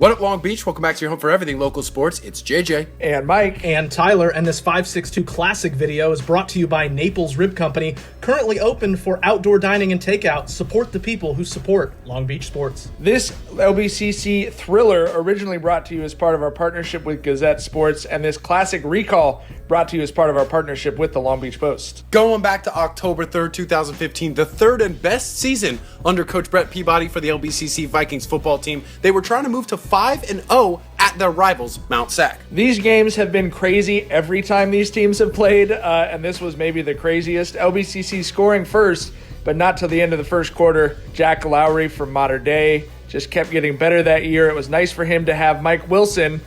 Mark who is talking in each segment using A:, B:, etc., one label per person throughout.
A: What up, Long Beach? Welcome back to your home for everything local sports. It's JJ.
B: And Mike.
C: And Tyler. And this 562 Classic video is brought to you by Naples Rib Company, currently open for outdoor dining and takeout. Support the people who support Long Beach sports.
B: This LBCC thriller originally brought to you as part of our partnership with Gazette Sports, and this Classic Recall brought to you as part of our partnership with the Long Beach Post.
A: Going back to October 3rd, 2015, the third and best season under Coach Brett Peabody for the LBCC Vikings football team. They were trying to move to 5-0 at their rivals, Mount Sac.
B: These games have been crazy every time these teams have played, and this was maybe the craziest. LBCC scoring first, but not till the end of the first quarter. Jack Lowry from Mater Dei just kept getting better that year. It was nice for him to have Mike Wilson,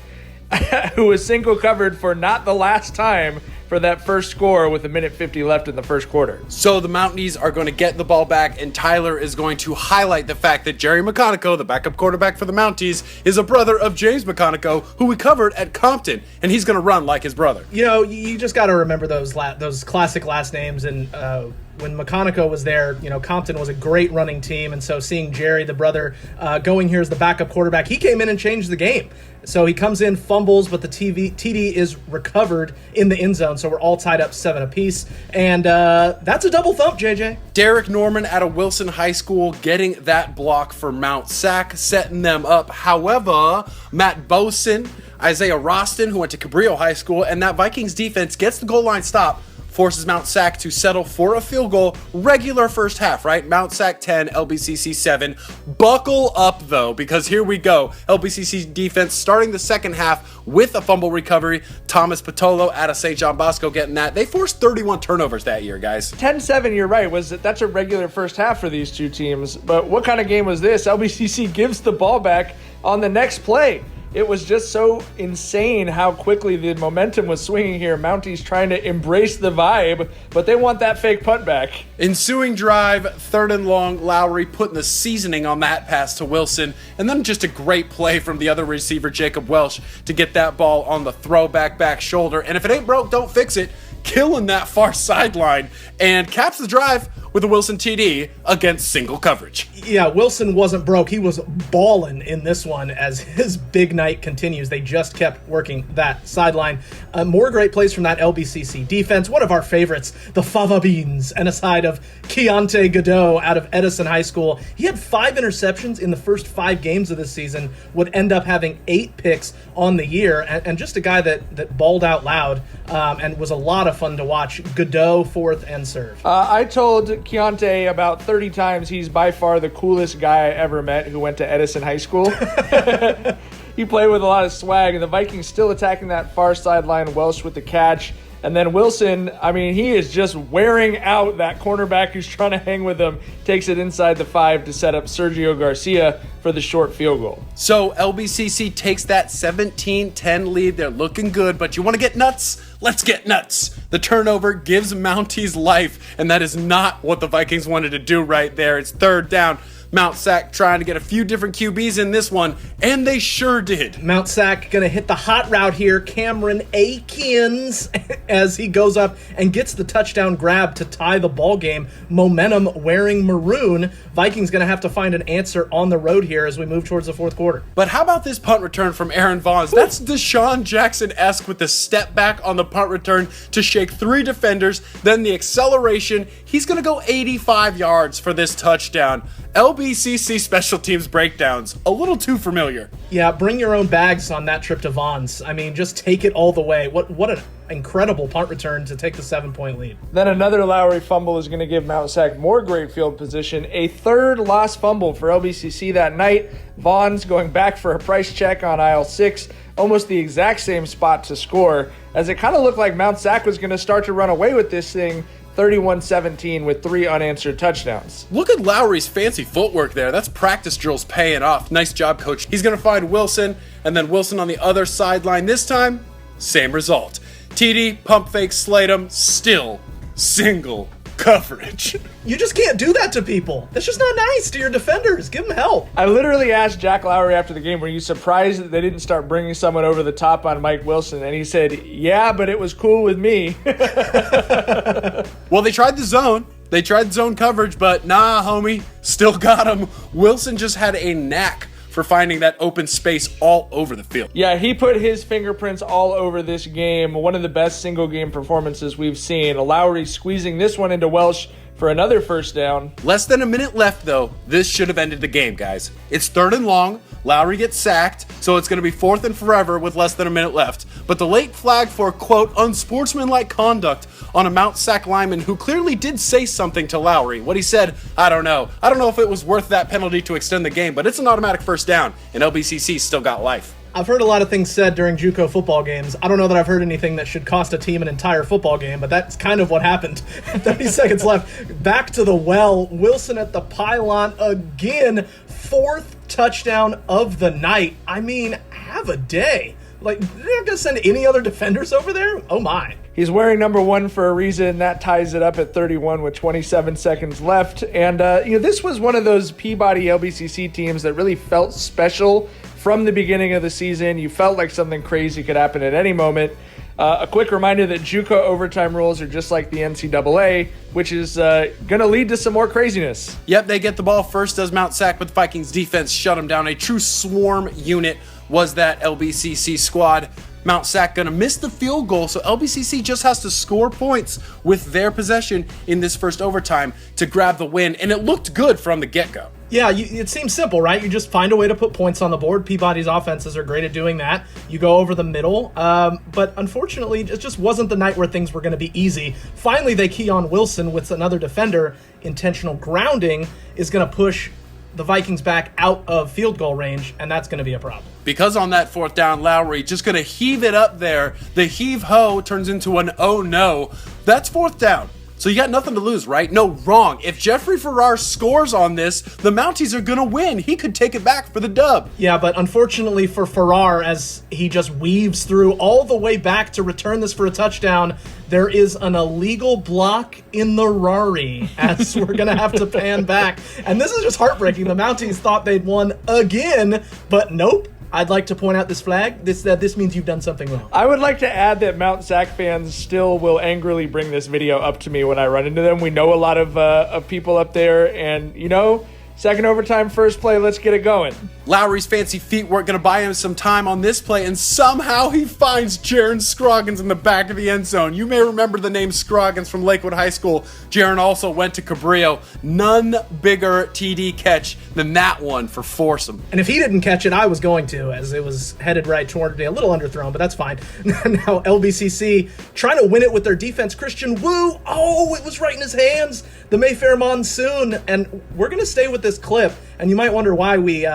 B: who was single covered for not the last time for that first score with 1:50 left in the first quarter.
A: So the Mounties are going to get the ball back, and Tyler is going to highlight the fact that Jerry McConico, the backup quarterback for the Mounties, is a brother of James McConico, who we covered at Compton, and he's going to run like his brother.
C: You know, you just got to remember those classic last names, and when McConico was there, you know, Compton was a great running team, and so seeing Jerry, the brother, going here as the backup quarterback, he came in and changed the game. So he comes in, fumbles, but the TD is recovered in the end zone, so we're all tied up 7 apiece, and that's a double thump, JJ.
A: Derek Norman out of Wilson High School getting that block for Mount Sac, setting them up. However, Matt Boson, Isaiah Roston, who went to Cabrillo High School, and that Vikings defense gets the goal line stop, forces Mount Sac to settle for a field goal. Regular first half, right? Mount Sac 10, LBCC 7. Buckle up, though, because here we go. LBCC defense starting the second half with a fumble recovery. Thomas Patolo out of St. John Bosco getting that. They forced 31 turnovers that year, guys.
B: 10-7, you're right. That's a regular first half for these two teams. But what kind of game was this? LBCC gives the ball back on the next play. It was just so insane how quickly the momentum was swinging here. Mounties trying to embrace the vibe, but they want that fake punt back.
A: Ensuing drive, 3rd and long, Lowry putting the seasoning on that pass to Wilson, and then just a great play from the other receiver, Jacob Welsh, to get that ball on the throwback back shoulder. And if it ain't broke, don't fix it. Killing that far sideline, and caps the drive with a Wilson TD against single coverage.
C: Yeah, Wilson wasn't broke. He was balling in this one as his big night continues. They just kept working that sideline. More great plays from that LBCC defense. One of our favorites, the Fava Beans, and a side of Keontae Godot out of Edison High School. He had 5 interceptions in the first 5 games of this season, would end up having 8 picks on the year, and just a guy that balled out loud and was a lot of fun to watch. Godot, fourth and serve.
B: I told Keontae about 30 times he's by far the coolest guy I ever met who went to Edison High School. He played with a lot of swag, and the Vikings still attacking that far sideline. Welsh with the catch. And then Wilson, I mean, he is just wearing out that cornerback who's trying to hang with him. Takes it inside the 5 to set up Sergio Garcia for the short field goal.
A: So LBCC takes that 17-10 lead. They're looking good, but you want to get nuts? Let's get nuts. The turnover gives Mounties life, and that is not what the Vikings wanted to do right there. It's 3rd down. Mount Sac trying to get a few different QBs in this one, and they sure did.
C: Mount Sac going to hit the hot route here. Cameron Akins as he goes up and gets the touchdown grab to tie the ball game. Momentum wearing maroon. Vikings going to have to find an answer on the road here as we move towards the 4th quarter.
A: But how about this punt return from Aaron Vaughns? That's Deshaun Jackson-esque with the step back on the punt return to shake 3 defenders, then the acceleration. He's going to go 85 yards for this touchdown. LBCC special teams breakdowns, a little too familiar.
C: Yeah, bring your own bags on that trip to Vaughn's. I mean, just take it all the way. What an incredible punt return to take the 7-point lead.
B: Then another Lowry fumble is going to give Mount Sac more great field position. A 3rd lost fumble for LBCC that night. Vaughn's going back for a price check on aisle 6, almost the exact same spot to score, as it kind of looked like Mount Sac was going to start to run away with this thing. 31-17 with 3 unanswered touchdowns.
A: Look at Lowry's fancy footwork there. That's practice drills paying off. Nice job, coach. He's going to find Wilson, and then Wilson on the other sideline. This time, same result. TD, pump fake, slate him, still single coverage.
C: You just can't do that to people. That's just not nice to your defenders. Give them help.
B: I literally asked Jack Lowry after the game, were you surprised that they didn't start bringing someone over the top on Mike Wilson? And he said, yeah, but it was cool with me.
A: Well, they tried the zone. They tried zone coverage, but nah, homie, still got him. Wilson just had a knack for finding that open space all over the field.
B: Yeah, he put his fingerprints all over this game. One of the best single game performances we've seen. Lowry squeezing this one into Welsh for another first down.
A: Less than a minute left, though. This should have ended the game, guys. It's 3rd and long. Lowry gets sacked, so it's going to be 4th and forever with less than a minute left. But the late flag for, quote, unsportsmanlike conduct on a Mount Sac lineman who clearly did say something to Lowry. What he said, I don't know. I don't know if it was worth that penalty to extend the game, but it's an automatic first down, and LBCC still got life.
C: I've heard a lot of things said during JUCO football games. I don't know that I've heard anything that should cost a team an entire football game, but that's kind of what happened. 30 seconds left. Back to the well. Wilson at the pylon again. 4th touchdown of the night. I mean, have a day. Like, they're not going to send any other defenders over there? Oh, my.
B: He's wearing number 1 for a reason. That ties it up at 31 with 27 seconds left. And, this was one of those Peabody LBCC teams that really felt special from the beginning of the season. You felt like something crazy could happen at any moment. A quick reminder that JUCO overtime rules are just like the NCAA, which is going to lead to some more craziness.
A: Yep, they get the ball first, does Mount Sac, but the Vikings defense shut them down. A true swarm unit was that LBCC squad. Mount Sac going to miss the field goal, so LBCC just has to score points with their possession in this first overtime to grab the win, and it looked good from the get-go.
C: Yeah, it seems simple, right? You just find a way to put points on the board. Peabody's offenses are great at doing that. You go over the middle, but unfortunately, it just wasn't the night where things were going to be easy. Finally, they key on Wilson with another defender. Intentional grounding is going to push the Vikings back out of field goal range, and that's going to be a problem.
A: Because on that 4th down, Lowry just going to heave it up there. The heave-ho turns into an oh no. That's 4th down. So you got nothing to lose, right? No, wrong. If Jeffrey Farrar scores on this, the Mounties are going to win. He could take it back for the dub.
C: Yeah, but unfortunately for Farrar, as he just weaves through all the way back to return this for a touchdown, there is an illegal block in the Rari, as we're going to have to pan back. And this is just heartbreaking. The Mounties thought they'd won again, but nope. I'd like to point out this flag. This means you've done something wrong.
B: I would like to add that Mount Sac fans still will angrily bring this video up to me when I run into them. We know a lot of people up there, and, second overtime, first play, let's get it going.
A: Lowry's fancy feet weren't going to buy him some time on this play, and somehow he finds Jaron Scroggins in the back of the end zone. You may remember the name Scroggins from Lakewood High School. Jaron also went to Cabrillo. None bigger TD catch than that one for Foursome.
C: And if he didn't catch it, I was going to, as it was headed right toward me. A little underthrown, but that's fine. Now LBCC trying to win it with their defense. Christian Wu, it was right in his hands. The Mayfair Monsoon, and we're going to stay with this clip, and you might wonder why we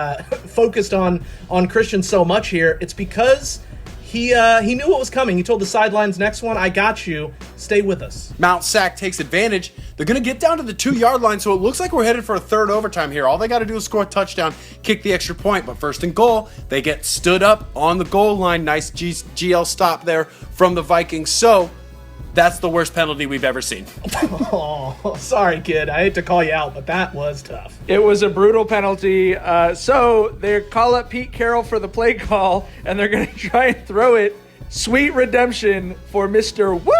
C: focused on Christian so much here. It's because he knew what was coming. He told the sidelines, next one, I got you. Stay with us.
A: Mount Sac takes advantage. They're going to get down to the 2-yard line, so it looks like we're headed for a third overtime here. All they got to do is score a touchdown, kick the extra point, but first and goal, they get stood up on the goal line. Nice GL stop there from the Vikings. So that's the worst penalty we've ever seen.
C: Oh, sorry, kid. I hate to call you out, but that was tough.
B: It was a brutal penalty. So they call up Pete Carroll for the play call, and they're going to try and throw it. Sweet redemption for Mr. Woo!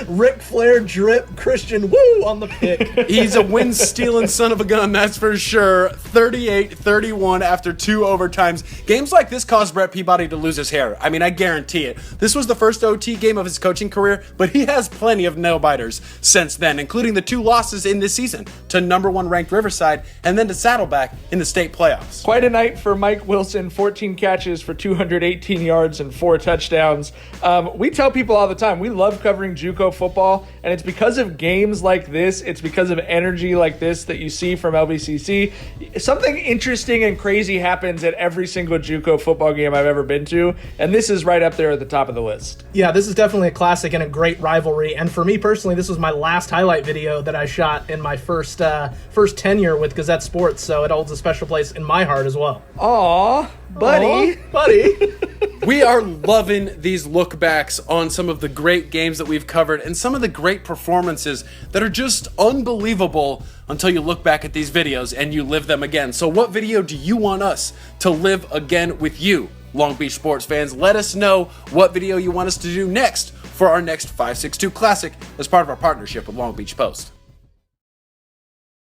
C: Ric Flair drip Christian Woo on the pick.
A: He's a win-stealing son of a gun, that's for sure. 38-31 after 2 overtimes. Games like this caused Brett Peabody to lose his hair. I mean, I guarantee it. This was the first OT game of his coaching career, but he has plenty of nail-biters since then, including the 2 losses in this season to number 1 ranked Riverside and then to Saddleback in the state playoffs.
B: Quite a night for Mike Wilson, 14 catches for 218 yards and 4 touchdowns. We tell people all the time, we love covering JUCO football, and it's because of games like this, it's because of energy like this that you see from LBCC. Something interesting and crazy happens at every single JUCO football game I've ever been to, and this is right up there at the top of the list.
C: Yeah, this is definitely a classic and a great rivalry, and for me personally, this was my last highlight video that I shot in my first tenure with Gazette Sports, so it holds a special place in my heart as well.
B: Aw, buddy.
C: Aww, buddy.
A: We are loving these look backs on some of the great games that we've covered and some of the great performances that are just unbelievable until you look back at these videos and you live them again. So what video do you want us to live again with you, Long Beach sports fans? Let us know what video you want us to do next for our next 562 Classic as part of our partnership with Long Beach Post.